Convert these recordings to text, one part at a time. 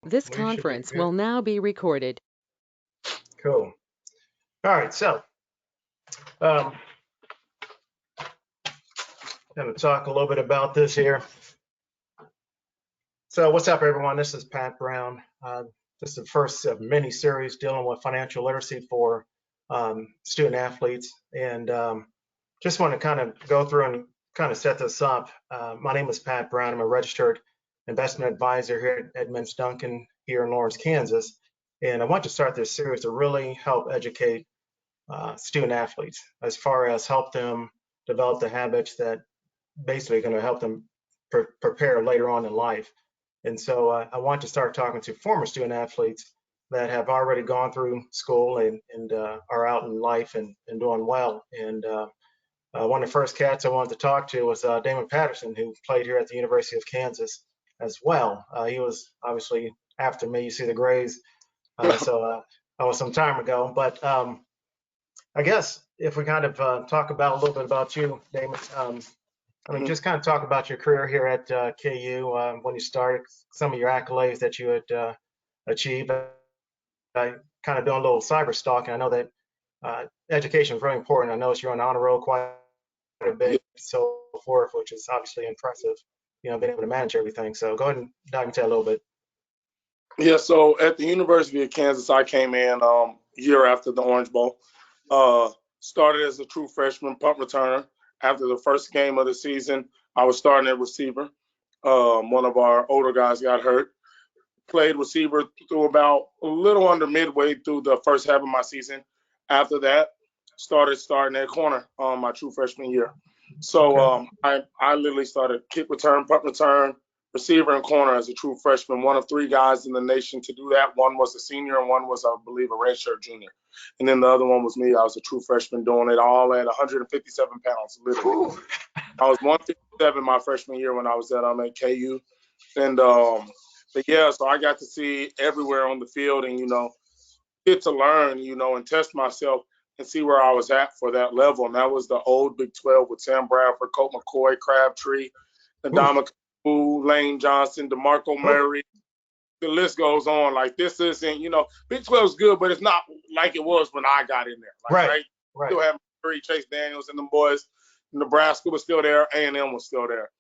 This We should be conference good. will now be recorded. Cool. All right, so um, going to talk a little bit about this here. So what's up, everyone? This is Pat Brown. This is the first of many series dealing with financial literacy for student athletes, and just want to kind of go through and kind of set this up. My name is Pat Brown. I'm a registered investment advisor here at Edmonds Duncan here in Lawrence, Kansas, and I want to start this series to really help educate student athletes as far as help them develop the habits that basically going to help them prepare later on in life. And so I want to start talking to former student athletes that have already gone through school and are out in life and doing well. And one of the first cats I wanted to talk to was Daymond Patterson, who played here at the University of Kansas as well. He was obviously after me. You see the Grays. So that was some time ago. But I guess if we kind of talk about a little bit about you, Damon, I mean, just kind of talk about your career here at KU when you started, some of your accolades that you had achieved. I kind of doing a little cyber stalking. I know that education is very important. I noticed you're on the honor roll quite a bit, so forth, which is obviously impressive. You know, being able to manage everything. So go ahead and dive into that a little bit. Yeah, so at the University of Kansas, I came in year after the Orange Bowl. Started as a true freshman punt returner. After the first game of the season, I was starting at receiver. One of our older guys got hurt. Played receiver through about a little under midway through the first half of my season. After that, starting at corner my true freshman year. So I literally started kick return, punt return, receiver, and corner as a true freshman. One of three guys in the nation to do that. One was a senior, and one was, I believe, a redshirt junior. And then the other one was me. I was a true freshman doing it all at 157 pounds, literally. I was 157 my freshman year when I was at KU. And but yeah, so I got to see everywhere on the field and, get to learn, and test myself and see where I was at for that level. And that was the old Big 12 with Sam Bradford, Colt McCoy, Crabtree, Ndamukong, Lane Johnson, DeMarco Murray. The list goes on. Like, this isn't, Big 12 is good, but it's not like it was when I got in there. Like, right. Still have Murray, Chase Daniels, and them boys. Nebraska was still there. A&M was still there.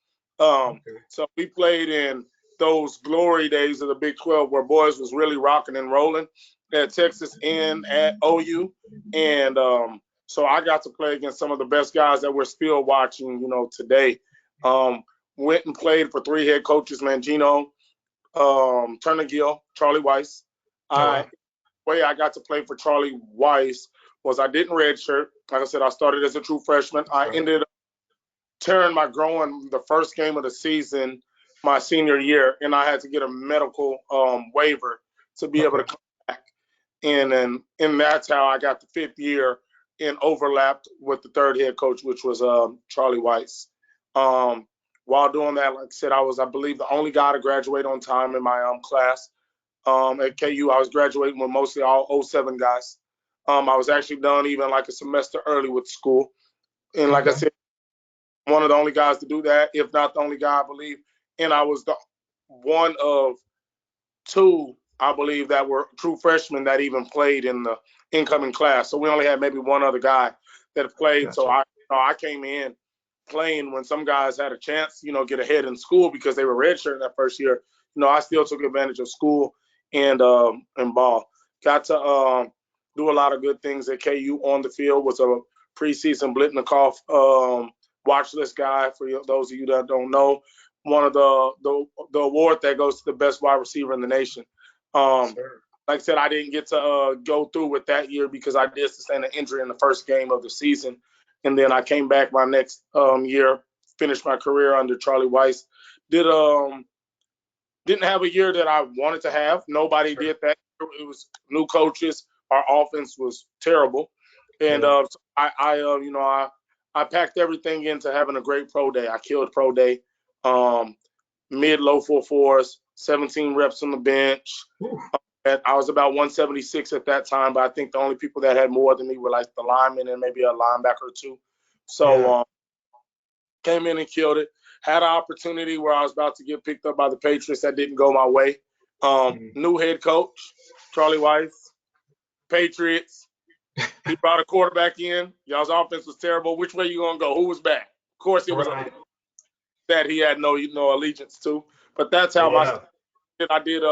So we played in those glory days of the Big 12 where boys was really rocking and rolling at Texas and at OU. And so I got to play against some of the best guys that we're still watching, today. Went and played for three head coaches, Mangino, Turner Gill, Charlie Weiss. The way I got to play for Charlie Weiss was I didn't redshirt. Like I said, I started as a true freshman. I ended up tearing my groin the first game of the season my senior year, and I had to get a medical waiver to be able to come back. And that's how I got the fifth year and overlapped with the third head coach, which was Charlie Weiss. While doing that, like I said, I believe, the only guy to graduate on time in my class. At KU, I was graduating with mostly all 07 guys. I was actually done even like a semester early with school. And like I said, one of the only guys to do that, if not the only guy, I believe. And I was the one of two, I believe, that were true freshmen that even played in the incoming class. So we only had maybe one other guy that played. Gotcha. So I came in playing when some guys had a chance, get ahead in school because they were redshirting that first year. I still took advantage of school and ball. Got to do a lot of good things at KU on the field. Was a preseason Blitnikoff watch list guy, for those of you that don't know. One of the award that goes to the best wide receiver in the nation. Like I said, I didn't get to go through with that year because I did sustain an injury in the first game of the season. And then I came back my next year, finished my career under Charlie Weiss. Didn't have a year that I wanted to have. Nobody did that. It was new coaches. Our offense was terrible. And so I packed everything into having a great pro day. I killed pro day. Mid-low 4.4s, 17 reps on the bench. I was about 176 at that time, but I think the only people that had more than me were like the linemen and maybe a linebacker or two. So came in and killed it. Had an opportunity where I was about to get picked up by the Patriots that didn't go my way. New head coach, Charlie Weiss, Patriots. He brought a quarterback in. Y'all's offense was terrible. Which way you gonna go? Who was back? Of course, it was Right. that he had no allegiance to. But that's how Yeah. I did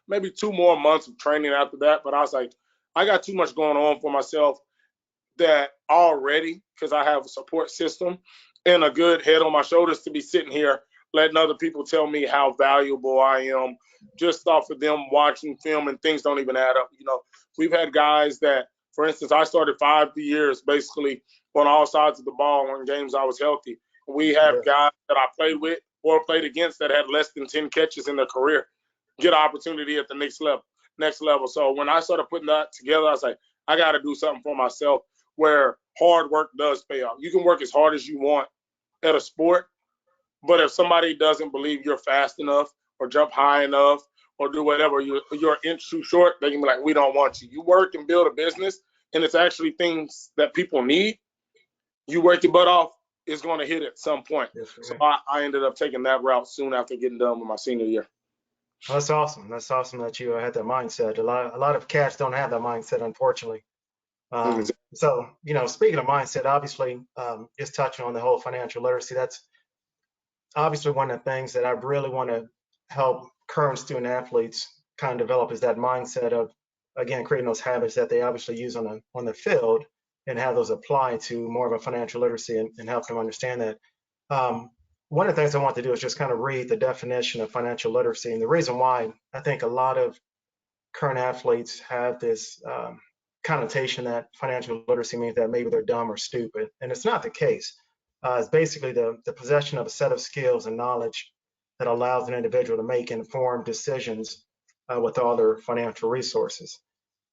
maybe 2 more months of training after that. But I was like, I got too much going on for myself that already, because I have a support system and a good head on my shoulders, to be sitting here letting other people tell me how valuable I am just off of them watching film and things don't even add up. We've had guys that, for instance, I started 5 years basically on all sides of the ball in games I was healthy. We have Yeah. guys that I played with or played against that had less than 10 catches in their career get an opportunity at the next level. So when I started putting that together, I was like, I got to do something for myself where hard work does pay off. You can work as hard as you want at a sport, but if somebody doesn't believe you're fast enough or jump high enough or do whatever, you're an inch too short, they can be like, we don't want you. You work and build a business, and it's actually things that people need. You work your butt off, it's going to hit at some point. Yes, So sir. I ended up taking that route soon after getting done with my senior year. Well, that's awesome. That's awesome that you had that mindset. A lot of cats don't have that mindset, unfortunately. So, speaking of mindset, obviously, just touching on the whole financial literacy, that's obviously one of the things that I really want to help current student athletes kind of develop is that mindset of, again, creating those habits that they obviously use on the field and have those apply to more of a financial literacy and help them understand that. One of the things I want to do is just kind of read the definition of financial literacy. And the reason why I think a lot of current athletes have this connotation that financial literacy means that maybe they're dumb or stupid. And it's not the case. It's basically the possession of a set of skills and knowledge that allows an individual to make informed decisions with all their financial resources.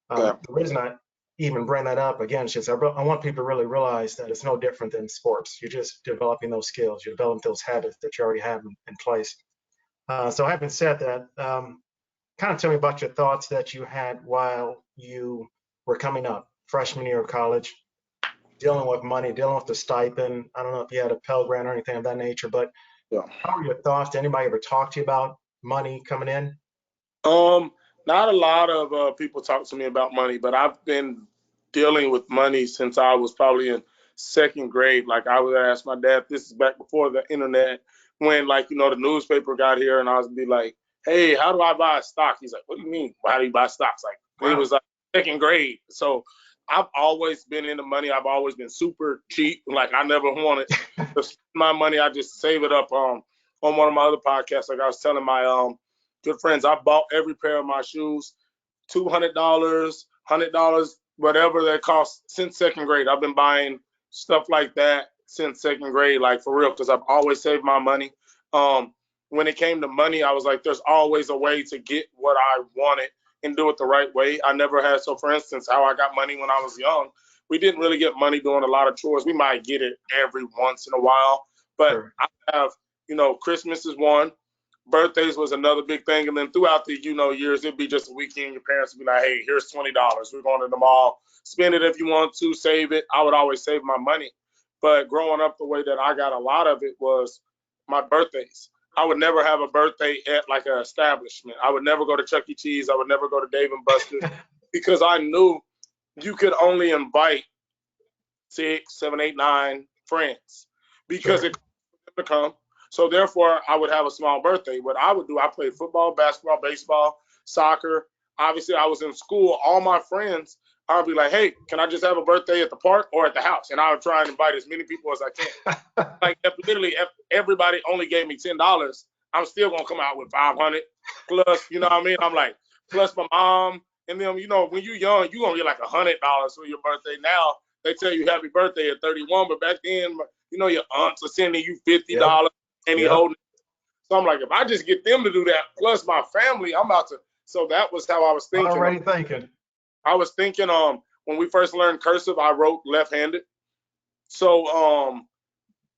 Yeah. The reason I even bring that up again is just I want people to really realize that it's no different than sports. You're just developing those skills. You're developing those habits that you already have in place. So having said that, kind of tell me about your thoughts that you had while you were coming up, freshman year of college, dealing with money, dealing with the stipend. I don't know if you had a Pell Grant or anything of that nature, but Yeah. how are your thoughts? Did anybody ever talk to you about money coming in? Not a lot of people talk to me about money, but I've been dealing with money since I was probably in 2nd grade. Like I would ask my dad, this is back before the internet, when the newspaper got here, and I would be like, hey, how do I buy a stock? He's like, what do you mean? How do you buy stocks? Like, Wow. He was like 2nd grade. So I've always been into money. I've always been super cheap. Like I never wanted to spend my money. I just save it up. On one of my other podcasts, like I was telling my good friends, I bought every pair of my shoes, $200, $100, whatever that cost since 2nd grade. I've been buying stuff like that since 2nd grade, like for real, because I've always saved my money. When it came to money, I was like, there's always a way to get what I wanted and do it the right way. I never had, so for instance, how I got money when I was young, we didn't really get money doing a lot of chores. We might get it every once in a while, but Sure. I have, Christmas is one. Birthdays was another big thing. And then throughout the, years, it'd be just a weekend. Your parents would be like, hey, here's $20. We're going to the mall. Spend it if you want to, save it. I would always save my money. But growing up, the way that I got a lot of it was my birthdays. I would never have a birthday at like an establishment. I would never go to Chuck E. Cheese. I would never go to Dave & Buster's because I knew you could only invite 6, 7, 8, 9 friends because Sure. it could come. So therefore, I would have a small birthday. What I would do, I played football, basketball, baseball, soccer. Obviously, I was in school. All my friends, I would be like, hey, can I just have a birthday at the park or at the house? And I would try and invite as many people as I can. Like if everybody only gave me $10, I'm still going to come out with 500 plus, you know what I mean? I'm like, plus my mom. And then, when you're young, you're going to get like $100 for your birthday. Now, they tell you happy birthday at 31, but back then, your aunts are sending you $50. Yep. And he Yep. holding. So I'm like, if I just get them to do that, plus my family, I'm about to. So that was how I was thinking. Already thinking. I was thinking, when we first learned cursive, I wrote left-handed. So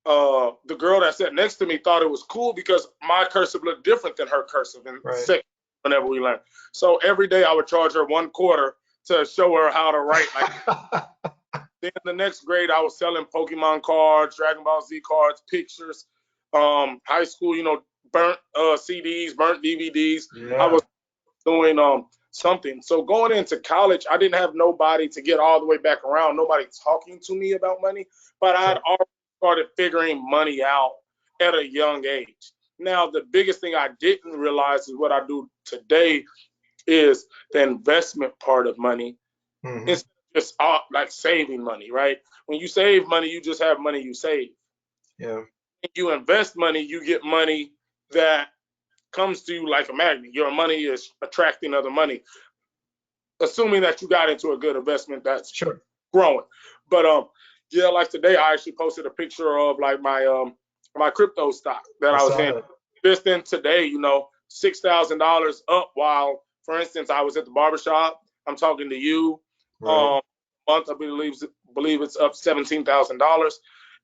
the girl that sat next to me thought it was cool because my cursive looked different than her cursive in Right. second whenever we learned. So every day I would charge her $1/4 to show her how to write. Like then the next grade, I was selling Pokemon cards, Dragon Ball Z cards, pictures. High school, burnt CDs, burnt DVDs. Yeah. I was doing something. So going into college, I didn't have nobody to get all the way back around, nobody talking to me about money, but I'd Sure. already started figuring money out at a young age. Now, the biggest thing I didn't realize is what I do today is the investment part of money. Hmm. It's just like saving money, right? When you save money, you just have money you save. Yeah. If you invest money, you get money that comes to you like a magnet. Your money is attracting other money, assuming that you got into a good investment that's Sure. growing. But yeah, like today I actually posted a picture of like my crypto stock that I I was saw in. that. Just in today, $6,000 up, while for instance I was at the barbershop. I'm talking to you. Right. Month I believe it's up $17,000.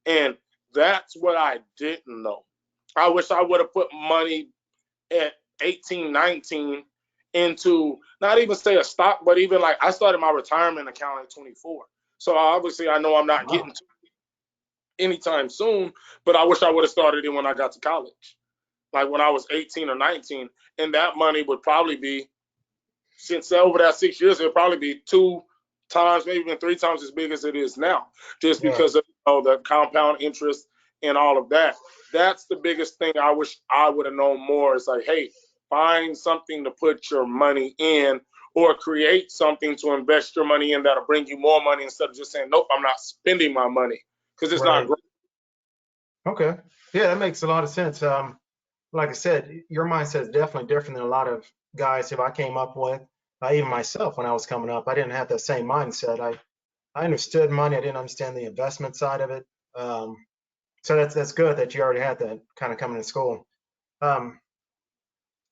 And that's what I didn't know. I wish I would have put money at 18, 19 into not even say a stock, but even like I started my retirement account at 24. So obviously I know I'm not Wow. getting to anytime soon, but I wish I would have started it when I got to college, like when I was 18 or 19. And that money would probably be, since over that 6 years, it'll probably be 2 times, maybe even 3 times as big as it is now, just Yeah. because of the compound interest and all of that. That's the biggest thing I wish I would have known more. Is like, hey, find something to put your money in, or create something to invest your money in that'll bring you more money, instead of just saying, nope, I'm not spending my money, because it's not Right. great. Okay. Yeah, that makes a lot of sense. Like I said, your mindset is definitely different than a lot of guys who I came up with. Even myself, when I was coming up, I didn't have that same mindset. I understood money. I didn't understand the investment side of it. Um, so that's good that you already had that kind of coming to school. Um,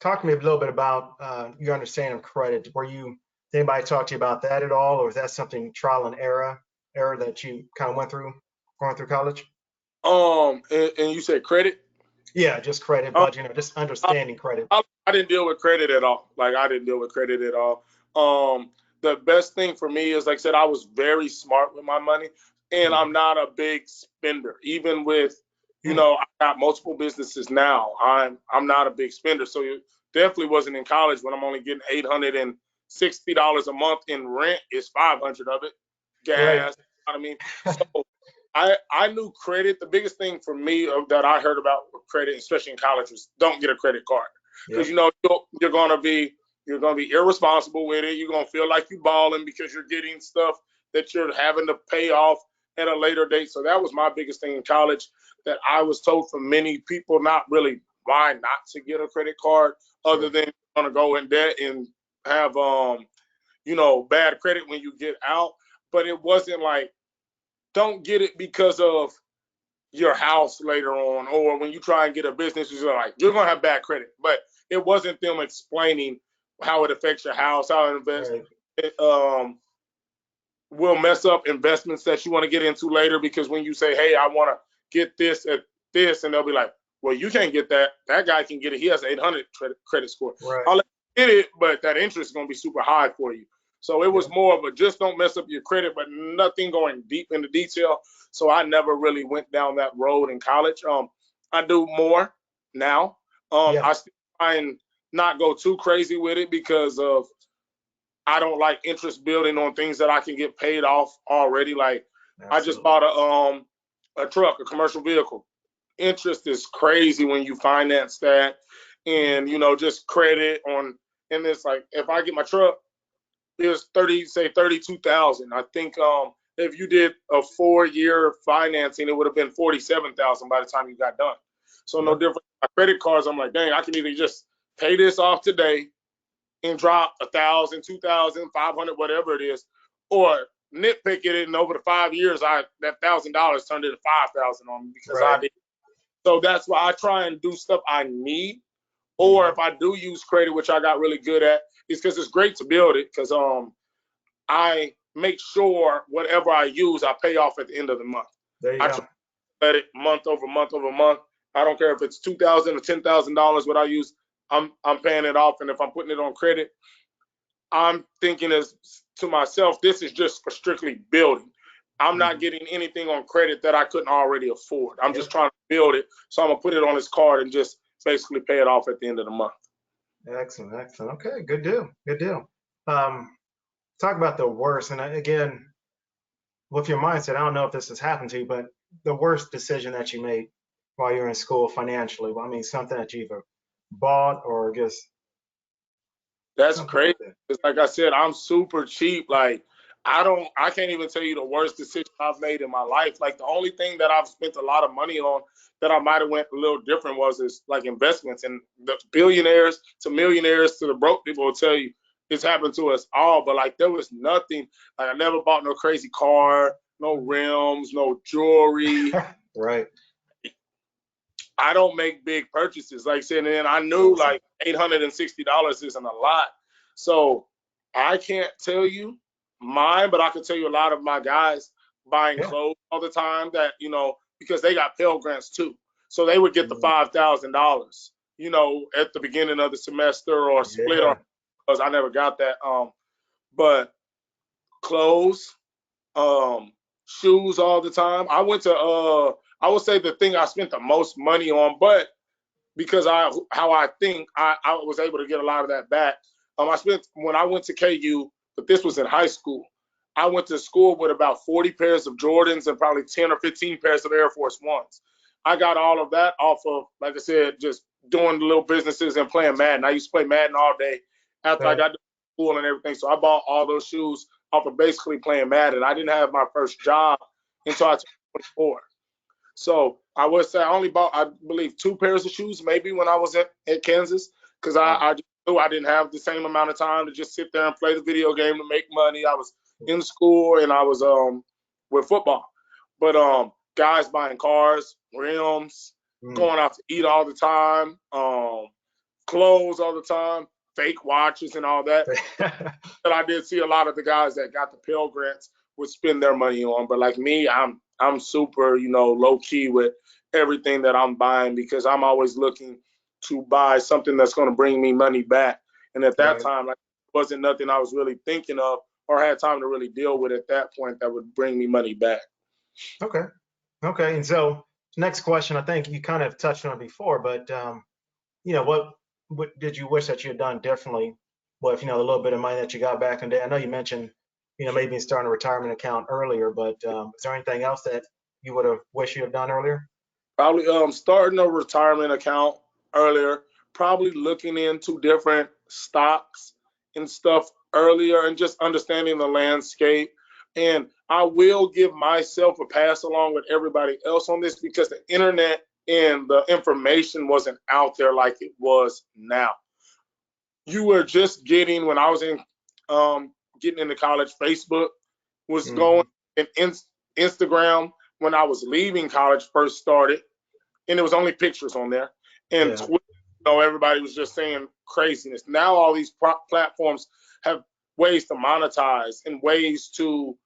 Talk to me a little bit about your understanding of credit. Did anybody talk to you about that at all, or is that something trial and error that you kind of went through going through college? And you said credit. Yeah, just credit, Um, budgeting, or just I, understanding credit. I didn't deal with credit at all. Like I didn't deal with credit at all. The best thing for me is, like I said, I was very smart with my money, and I'm Mhm. not a big spender. Even with, Mm. I got multiple businesses now. I'm not a big spender, so it definitely wasn't in college when I'm only getting $860 a month in rent. Is 500 of it Right. gas. You know what I mean? So I knew credit. The biggest thing for me that I heard about credit, especially in college, was don't get a credit card, because Yep. you're gonna be irresponsible with it. You're gonna feel like you're balling because you're getting stuff that you're having to pay off at a later date. So that was my biggest thing in college, that I was told from many people, not really why not to get a credit card, other Sure. than you're gonna go in debt and have bad credit when you get out. But it wasn't like, don't get it because of your house later on, or when you try and get a business, you're like, you're gonna have bad credit. But it wasn't them explaining how it affects your house, how Right. it will mess up investments that you want to get into later. Because when you say, hey, I want to get this at this, and they'll be like, well, you can't get that. That guy can get it. He has an 800 credit score. Right. I'll let you get it, but that interest is going to be super high for you. So it was Yep. more of a just don't mess up your credit, but nothing going deep into detail. So I never really went down that road in college. I do more now. Yeah. I still try and not go too crazy with it, because of I don't like interest building on things that I can get paid off already. Like I just Absolutely. bought a truck, a commercial vehicle. Interest is crazy when you finance that, and just credit on. And it's like, if I get my truck, it's 32,000. I think if you did a 4-year financing, it would have been 47,000 by the time you got done. So no Yep. different. My credit cards, I'm like, dang, I can either just pay this off today and drop 1,000, 2,000, 500, whatever it is, or nitpick it, and over the 5 years, that $1,000 turned into 5,000 on me because I Right. did. So that's why I try and do stuff I need, or Hmm. if I do use credit, which I got really good at, is because it's great to build it. Because I make sure whatever I use, I pay off at the end of the month. There you I try go. to let it month over month over month. I don't care if it's $2,000 or $10,000. What I use, I'm paying it off, and if I'm putting it on credit, I'm thinking as to myself, this is just for strictly building. I'm not Hmm. getting anything on credit that I couldn't already afford. I'm just Yep. trying to build it. So I'm gonna put it on this card and just basically pay it off at the end of the month. Excellent, excellent. Okay, good deal, good deal. Um, Talk about the worst, and again, with your mindset, I don't know if this has happened to you, but the worst decision that you made while you're in school financially. Well, I mean, something that you either bought or just That's something crazy. like that. It's like I said, I'm super cheap. Like I can't even tell you the worst decision I've made in my life. Like the only thing that I've spent a lot of money on that I might have went a little different was is like investments. And the billionaires to millionaires to the broke people will tell you it's happened to us all. But like there was nothing. Like I never bought no crazy car, no rims, no jewelry. Right. I don't make big purchases. Like I said, and then I knew Awesome. like $860 isn't a lot. So I can't tell you mine, but I can tell you a lot of my guys buying Yeah. clothes all the time that, because they got Pell Grants too. So they would get the Mm, $5,000, at the beginning of the semester or split or yeah. because I never got that. But clothes, um, shoes all the time. I would say the thing I spent the most money on, but because how I think I was able to get a lot of that back. I spent when I went to KU, but this was in high school. I went to school with about 40 pairs of Jordans and probably 10 or 15 pairs of Air Force Ones. I got all of that off of, like I said, just doing the little businesses and playing Madden. I used to play Madden all day after I Right. got to school and everything. So I bought all those shoes off of basically playing Madden. I didn't have my first job until I turned 24. So I would say I only bought, I believe, two pairs of shoes maybe when I was at Kansas because Wow. I just knew I didn't have the same amount of time to just sit there and play the video game to make money. I was in school and I was with football. But guys buying cars, rims, Mm. going out to eat all the time, clothes all the time, fake watches and all that. But I did see a lot of the guys that got the Pell Grants would spend their money on. But like me, I'm super, low key with everything that I'm buying because I'm always looking to buy something that's going to bring me money back. And at that Right. time, like, wasn't nothing I was really thinking of or had time to really deal with at that point that would bring me money back. Okay. Okay. And so, next question, I think you kind of touched on it before, but what did you wish that you had done differently with, the little bit of money that you got back in the day? I know you mentioned, maybe starting a retirement account earlier, but is there anything else that you would have wished you had done earlier? Probably starting a retirement account earlier, probably looking into different stocks and stuff earlier and just understanding the landscape. And I will give myself a pass along with everybody else on this because the internet and the information wasn't out there like it was now. You were just getting when I was in getting into college, Facebook was going Hmm. and Instagram when I was leaving college first started and there was only pictures on there. And Yeah. Twitter, everybody was just saying craziness. Now all these platforms have ways to monetize and ways to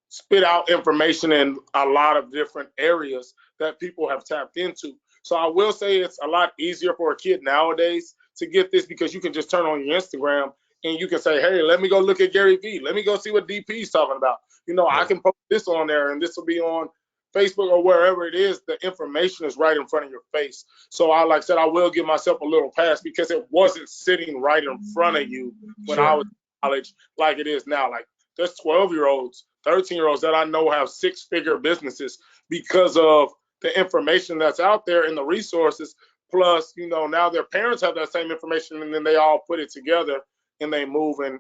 spit out information in a lot of different areas that people have tapped into. So I will say it's a lot easier for a kid nowadays to get this because you can just turn on your Instagram and you can say, hey, let me go look at Gary Vee. Let me go see what DP is talking about. I Yeah. can post this on there and this will be on Facebook or wherever it is. The information is right in front of your face. So like I said, I will give myself a little pass because it wasn't sitting right in front of you when I Sure. was in college like it is now. Like there's 12-year-olds, 13-year-olds that I know have six-figure businesses because of the information that's out there and the resources. Plus, now their parents have that same information and then they all put it together and they move and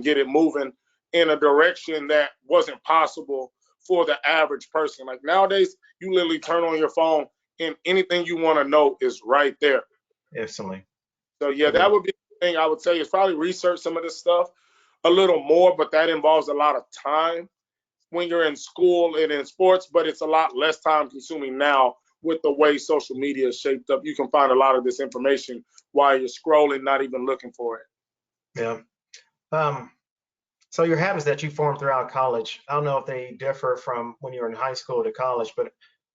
get it moving in a direction that wasn't possible for the average person. Like nowadays, you literally turn on your phone and anything you want to know is right there. Instantly. So yeah, Yeah. that would be the thing I would say is probably research some of this stuff a little more, but that involves a lot of time when you're in school and in sports, but it's a lot less time consuming now with the way social media is shaped up. You can find a lot of this information while you're scrolling, not even looking for it. Yeah. Um, so your habits that you formed throughout college, I don't know if they differ from when you were in high school to college, but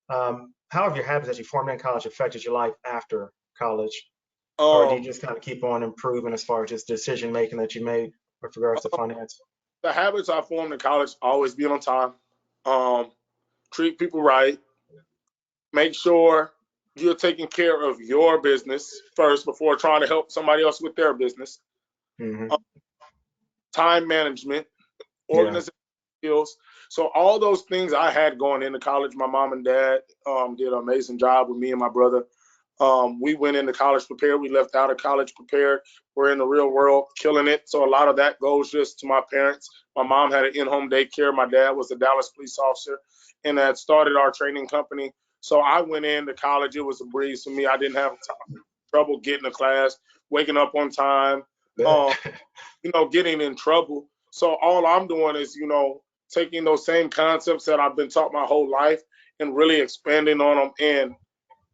how have your habits that you formed in college affected your life after college? Or do you Um, just kind of keep on improving as far as just decision making that you made with regards to finance? the habits I formed in college, always be on time, um, treat people right, make sure. you're taking care of your business first before trying to help somebody else with their business. Mm-hmm. Time management, Yeah. organization skills. So all those things I had going into college. My mom and dad did an amazing job with me and my brother. We went into college prepared. We left out of college prepared. We're in the real world, killing it. So a lot of that goes just to my parents. My mom had an in-home daycare. My dad was a Dallas police officer and had started our training company. So I went into college. It was a breeze for me. I didn't have trouble getting to class, waking up on time, um, getting in trouble. So all I'm doing is, taking those same concepts that I've been taught my whole life and really expanding on them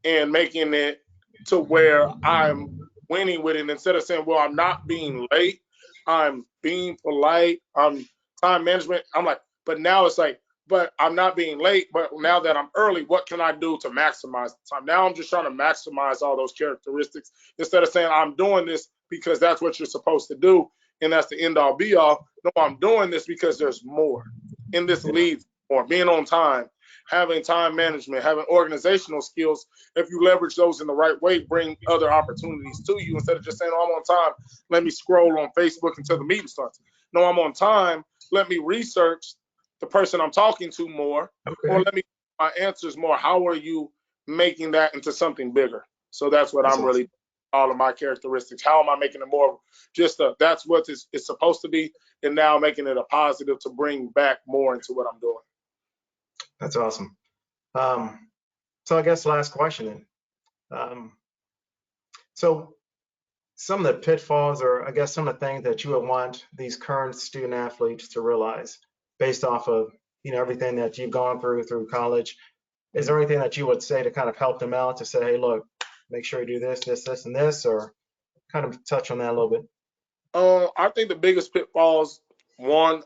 and making it to where I'm winning with it. Instead of saying, well, I'm not being late, I'm being polite, I'm time management. I'm like, but now it's like, but I'm not being late, but now that I'm early, what can I do to maximize the time? Now I'm just trying to maximize all those characteristics instead of saying I'm doing this because that's what you're supposed to do and that's the end all be all. No, I'm doing this because there's more. And this leads more. Being on time, having time management, having organizational skills, if you leverage those in the right way, bring other opportunities to you instead of just saying, oh, I'm on time, let me scroll on Facebook until the meeting starts. No, I'm on time, let me research the person I'm talking to more, or let me get my answers more. How are you making that into something bigger? So that's what I'm really, all of my characteristics. How am I making it more just that's what it's supposed to be, and now making it a positive to bring back more into what I'm doing. That's awesome. So I guess last question then. So some of the pitfalls, or I guess some of the things that you would want these current student athletes to realize based off of, everything that you've gone through college, is there anything that you would say to kind of help them out to say, hey, look, make sure you do this, this, this, and this, or kind of touch on that a little bit? I think the biggest pitfalls, one,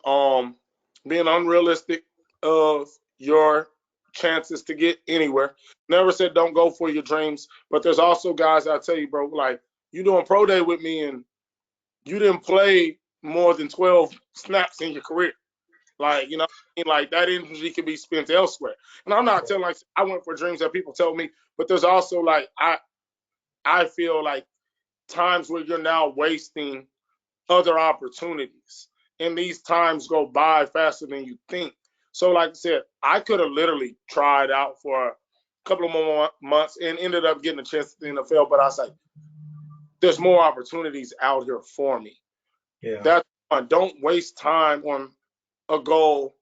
being unrealistic of your chances to get anywhere. Never said don't go for your dreams, but there's also guys I tell you, bro, like you doing pro day with me and you didn't play more than 12 snaps in your career. Like, like that energy could be spent elsewhere. And I'm not telling like I went for dreams that people tell me, but there's also like I feel like times where you're now wasting other opportunities. And these times go by faster than you think. So like I said, I could have literally tried out for a couple of more months and ended up getting a chance at the NFL, but I was like, there's more opportunities out here for me. Yeah. That's one. Don't waste time on a goal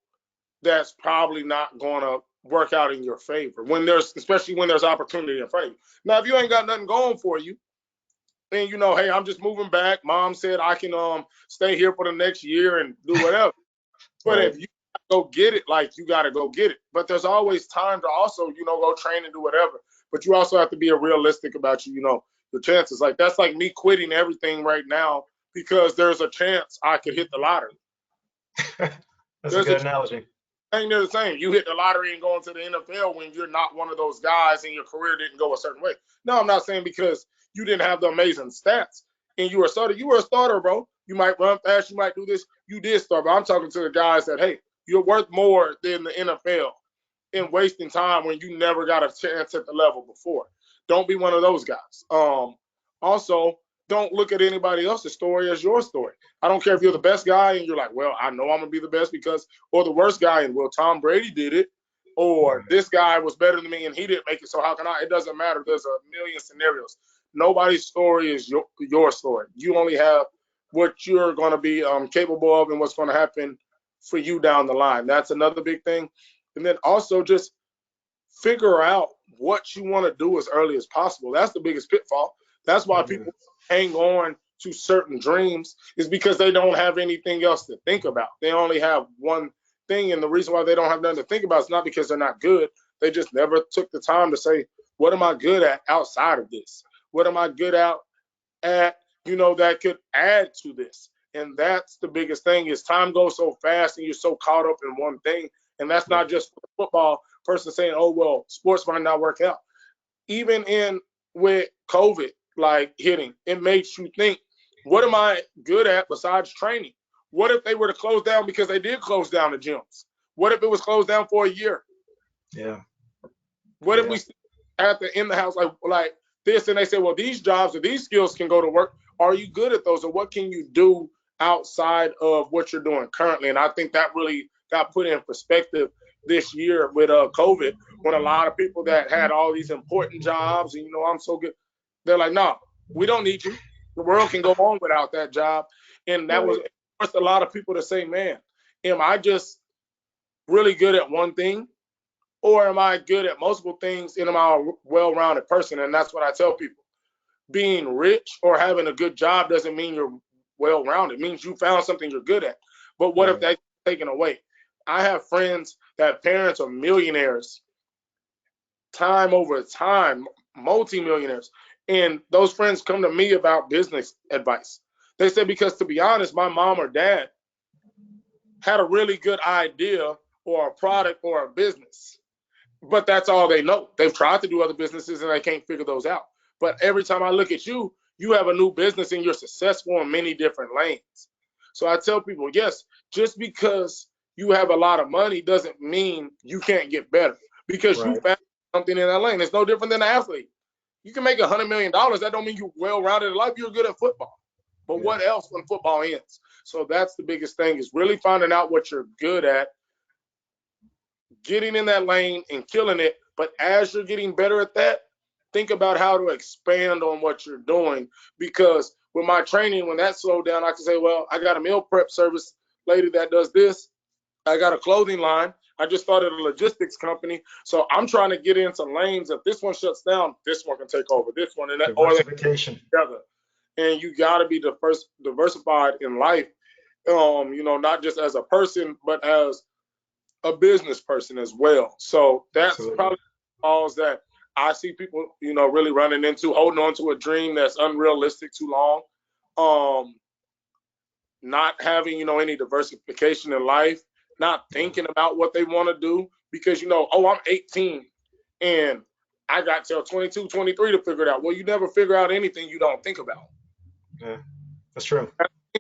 that's probably not going to work out in your favor especially when there's opportunity in front of you. Now, if you ain't got nothing going for you, and hey, I'm just moving back. Mom said I can stay here for the next year and do whatever. But if you go get it, like you got to go get it. But there's always time to also, go train and do whatever. But you also have to be realistic about your chances. Like that's like me quitting everything right now because there's a chance I could hit the lottery. That's a good analogy. Ain't they're the same. You hit the lottery and go into the NFL when you're not one of those guys and your career didn't go a certain way. No, I'm not saying because you didn't have the amazing stats and you were a starter. You were a starter, bro. You might run fast. You might do this. You did start. But I'm talking to the guys that, hey, you're worth more than the NFL in wasting time when you never got a chance at the level before. Don't be one of those guys. Also, don't look at anybody else's story as your story. I don't care if you're the best guy and you're like, well, I know I'm going to be the best because, or the worst guy and, well, Tom Brady did it, or this guy was better than me and he didn't make it, so how can I? It doesn't matter. There's a million scenarios. Nobody's story is your story. You only have what you're going to be capable of and what's going to happen for you down the line. That's another big thing. And then also just figure out what you want to do as early as possible. That's the biggest pitfall. That's why people hang on to certain dreams is because they don't have anything else to think about. They only have one thing. And the reason why they don't have nothing to think about is not because they're not good. They just never took the time to say, what am I good at outside of this? What am I good at, that could add to this? And that's the biggest thing is time goes so fast and you're so caught up in one thing. And that's not just for the football person saying, oh, well, sports might not work out. Even with COVID, like hitting, it makes you think, what am I good at besides training? What if they were to close down because they did close down the gyms? What if it was closed down for a year? Yeah. What if we at the in the house like this, and they say, well, these jobs or these skills can go to work. Are you good at those, or what can you do outside of what you're doing currently? And I think that really got put in perspective this year with COVID, when a lot of people that had all these important jobs and I'm so good, they're like, no, we don't need you. The world can go on without that job. And that was forced a lot of people to say, man, am I just really good at one thing, or am I good at multiple things, and am I a well-rounded person? And that's what I tell people. Being rich or having a good job doesn't mean you're well-rounded. It means you found something you're good at. But what if that's taken away? I have friends that parents are millionaires, time over time, multi-millionaires. And those friends come to me about business advice. They say, because to be honest, my mom or dad had a really good idea or a product or a business, but that's all they know. They've tried to do other businesses and they can't figure those out. But every time I look at you, you have a new business and you're successful in many different lanes. So I tell people, yes, just because you have a lot of money doesn't mean you can't get better, because you found something in that lane. It's no different than an athlete. You can make $100 million. That don't mean you're well-rounded in life. You're good at football. But what else when football ends? So that's the biggest thing, is really finding out what you're good at, getting in that lane and killing it. But as you're getting better at that, think about how to expand on what you're doing. Because with my training, when that slowed down, I can say, well, I got a meal prep service lady that does this. I got a clothing line. I just started a logistics company. So I'm trying to get into lanes. If this one shuts down, this one can take over this one, and that, or they together. And you got to be the first diversified in life, not just as a person, but as a business person as well. So that's probably all that I see people, really running into, holding on to a dream that's unrealistic too long, not having, any diversification in life, not thinking about what they want to do, because, I'm 18 and I got till 22, 23 to figure it out. Well, you never figure out anything you don't think about. Yeah, that's true.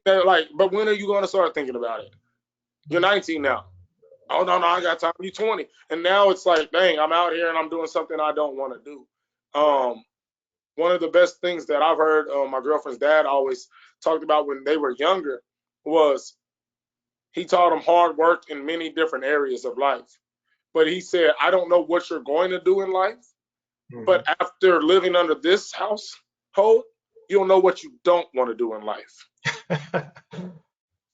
But when are you going to start thinking about it? You're 19 now. Oh, no, I got time. You're 20. And now it's like, dang, I'm out here and I'm doing something I don't want to do. One of the best things that I've heard my girlfriend's dad always talked about when they were younger was he taught them hard work in many different areas of life. But he said, I don't know what you're going to do in life, but after living under this household, you'll know what you don't want to do in life.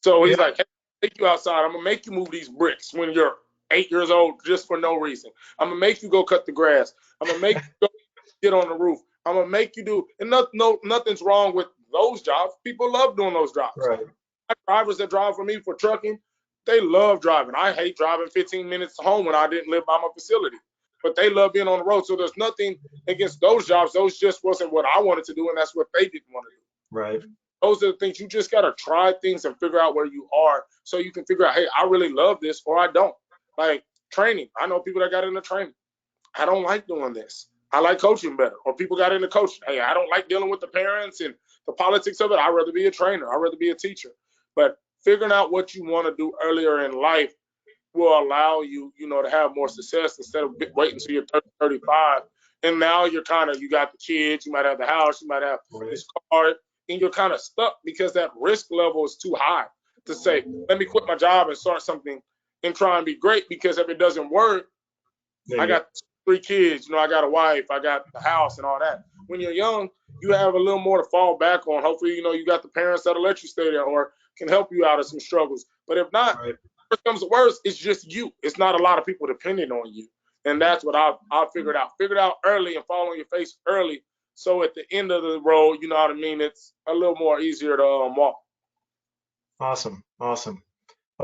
So he's like, hey, I'll take you outside. I'm going to make you move these bricks when you're 8 years old just for no reason. I'm going to make you go cut the grass. I'm going to make you go get on the roof. I'm going to make you do, and nothing's wrong with those jobs. People love doing those jobs. Right. My drivers that drive for me for trucking, they love driving. I hate driving 15 minutes home when I didn't live by my facility. But they love being on the road. So there's nothing against those jobs. Those just wasn't what I wanted to do, and that's what they didn't want to do. Right. Those are the things. You just got to try things and figure out where you are, so you can figure out, hey, I really love this or I don't. Like training. I know people that got into training. I don't like doing this. I like coaching better. Or people got into coaching. Hey, I don't like dealing with the parents and the politics of it. I'd rather be a trainer. I'd rather be a teacher. But figuring out what you want to do earlier in life will allow you, to have more success instead of waiting until you're 30, 35. And now you got the kids, you might have the house, you might have this car, and you're kind of stuck because that risk level is too high to say, let me quit my job and start something and try and be great, because if it doesn't work, I got 3 kids, I got a wife, I got the house and all that. When you're young, you have a little more to fall back on. Hopefully, you got the parents that'll let you stay there or can help you out of some struggles. But if not, worst comes to worst, it's just you. It's not a lot of people depending on you. And that's what I figured out. Figured out early and fall on your face early. So at the end of the road, you know what I mean, it's a little more easier to walk. Awesome. Well,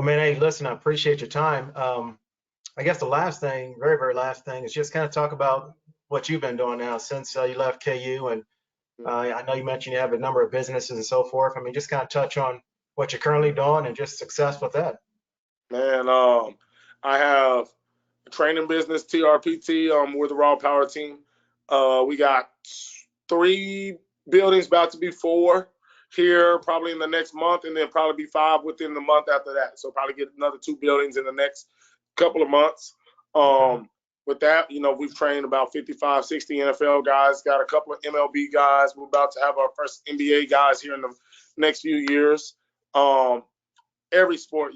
man, hey, listen, I appreciate your time. I guess the last thing, very, very last thing, is just kind of talk about what you've been doing now since you left KU. And I know you mentioned you have a number of businesses and so forth. I mean, just kind of touch on what you're currently doing and just success with that. Man, I have a training business, TRPT. We're the Raw Power team. We got 3 buildings, about to be 4 here probably in the next month, and then probably be 5 within the month after that. So probably get another 2 buildings in the next couple of months. with that, we've trained about 55, 60 NFL guys, got a couple of MLB guys. We're about to have our first NBA guys here in the next few years. Every sport,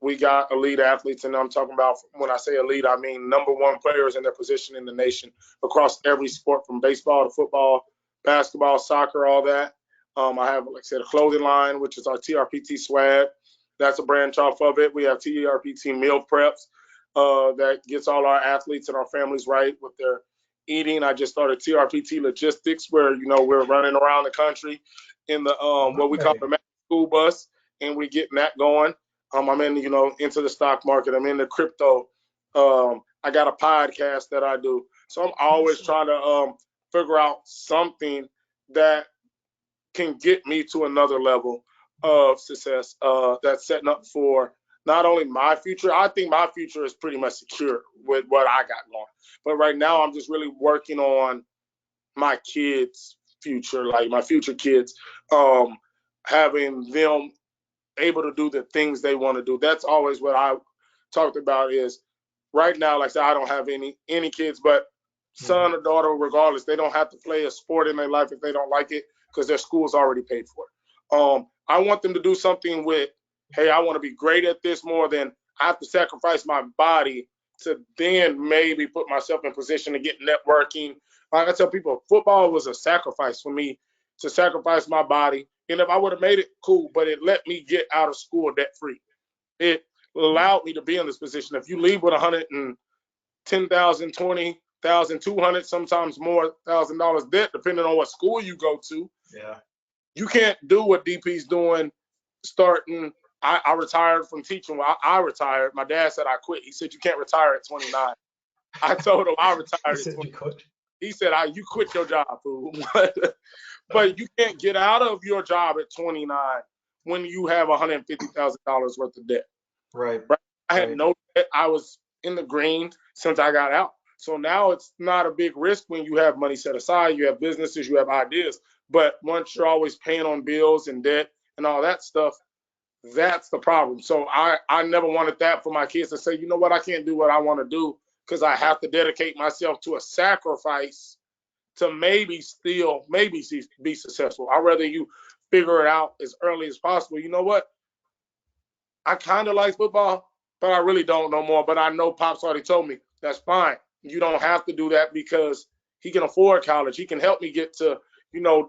we got elite athletes, and I'm talking about, when I say elite, I mean #1 players in their position in the nation across every sport, from baseball to football, basketball, soccer, all that. I have, like I said, a clothing line, which is our TRPT swag. That's a branch off of it. We have TRPT meal preps that gets all our athletes and our families right with their eating. I just started TRPT logistics, where, we're running around the country in the what we call the school bus, and we getting that going. I'm in, into the stock market. I'm in the crypto. I got a podcast that I do. So I'm always trying to figure out something that can get me to another level of success that's setting up for not only my future. I think my future is pretty much secure with what I got going. But right now, I'm just really working on my kids' future, like my future kids, having them able to do the things they want to do. That's always what I talked about. Is right now, like I said, I don't have any kids, but son or daughter, regardless, they don't have to play a sport in their life if they don't like it, because their school's already paid for it. I want them to do something with, hey, I want to be great at this more than I have to sacrifice my body to then maybe put myself in position to get networking. Like I tell people, football was a sacrifice for me, to sacrifice my body. And if I would have made it, cool, but it let me get out of school debt free. It allowed me to be in this position. If you leave with $110,000, $20,000, $200,000, sometimes more $1,000 debt, depending on what school you go to, you can't do what DP's doing. Starting, I retired from teaching. Well, I retired. My dad said I quit. He said, you can't retire at 29. I told him I retired at 29. He said, you quit your job, fool. But you can't get out of your job at 29 when you have $150,000 worth of debt. Right. I had no debt. I was in the green since I got out. So now it's not a big risk when you have money set aside, you have businesses, you have ideas. But once you're always paying on bills and debt and all that stuff, that's the problem. So I never wanted that for my kids to say, you know what, I can't do what I want to do because I have to dedicate myself to a sacrifice to maybe be successful. I'd rather you figure it out as early as possible. You know what? I kind of like football, but I really don't no more. But I know Pop's already told me that's fine. You don't have to do that because he can afford college. He can help me get to,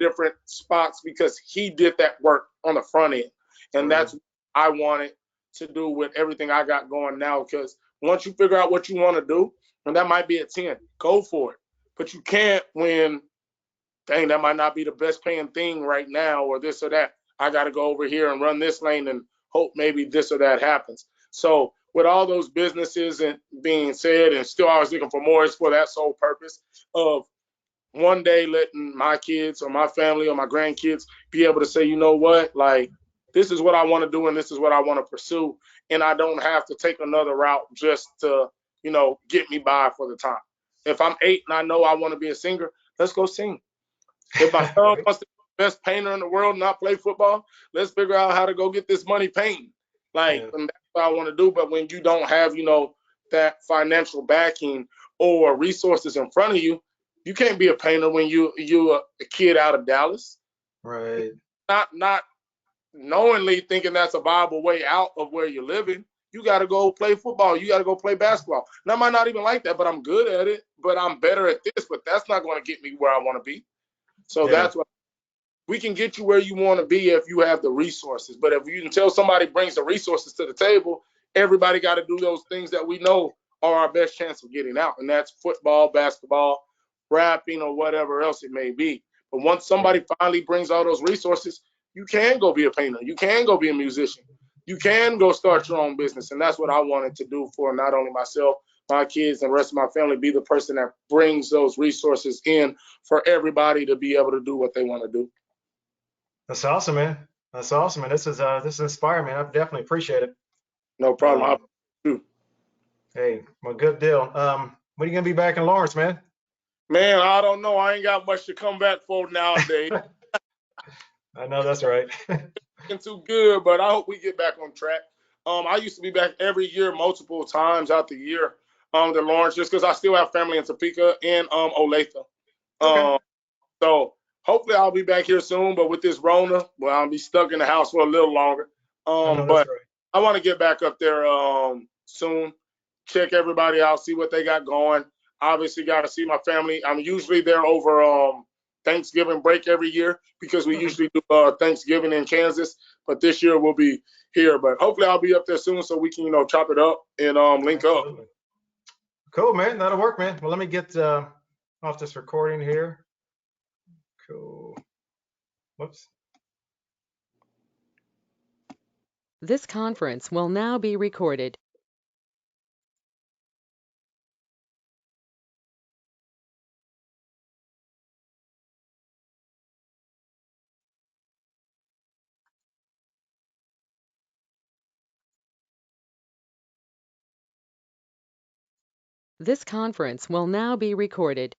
different spots because he did that work on the front end. And that's what I wanted to do with everything I got going now, because once you figure out what you want to do, and that might be at 10, go for it. But you can't dang, that might not be the best paying thing right now or this or that. I got to go over here and run this lane and hope maybe this or that happens. So with all those businesses and being said, and still always looking for more, is for that sole purpose of one day letting my kids or my family or my grandkids be able to say, you know what, like, this is what I want to do and this is what I want to pursue. And I don't have to take another route just to, get me by for the time. If I'm 8 and I know I want to be a singer, let's go sing. If my son wants to be the best painter in the world and not play football, let's figure out how to go get this money painting. And that's what I want to do. But when you don't have, that financial backing or resources in front of you, you can't be a painter when you're a kid out of Dallas. Right. Not knowingly thinking that's a viable way out of where you're living. You got to go play football. You got to go play basketball. And I might not even like that, but I'm good at it. But I'm better at this. But that's not going to get me where I want to be. So that's what we can get you where you want to be if you have the resources. But if you until somebody brings the resources to the table, everybody got to do those things that we know are our best chance of getting out. And that's football, basketball, rapping, or whatever else it may be. But once somebody finally brings all those resources, you can go be a painter. You can go be a musician. You can go start your own business. And that's what I wanted to do for not only myself, my kids, and the rest of my family, be the person that brings those resources in for everybody to be able to do what they want to do. That's awesome, man. That's awesome, man. This is inspiring, man. I definitely appreciate it. No problem. Hey, well, good deal. When are you gonna be back in Lawrence, man? Man, I don't know. I ain't got much to come back for nowadays. I know that's right. Too good, but I hope we get back on track. I used to be back every year, multiple times out the year. to Lawrence, just because I still have family in Topeka and Olathe. Okay. So hopefully I'll be back here soon. But with this Rona, well, I'll be stuck in the house for a little longer. I know that's But right. I want to get back up there soon. Check everybody out, see what they got going. Obviously, got to see my family. I'm usually there over Thanksgiving break every year because we Mhm. usually do Thanksgiving in Kansas. But this year we'll be here. But hopefully I'll be up there soon so we can chop it up and link up. Absolutely. Cool, man. That'll work, man. Well, let me get off this recording here. Cool. Whoops. This conference will now be recorded. This conference will now be recorded.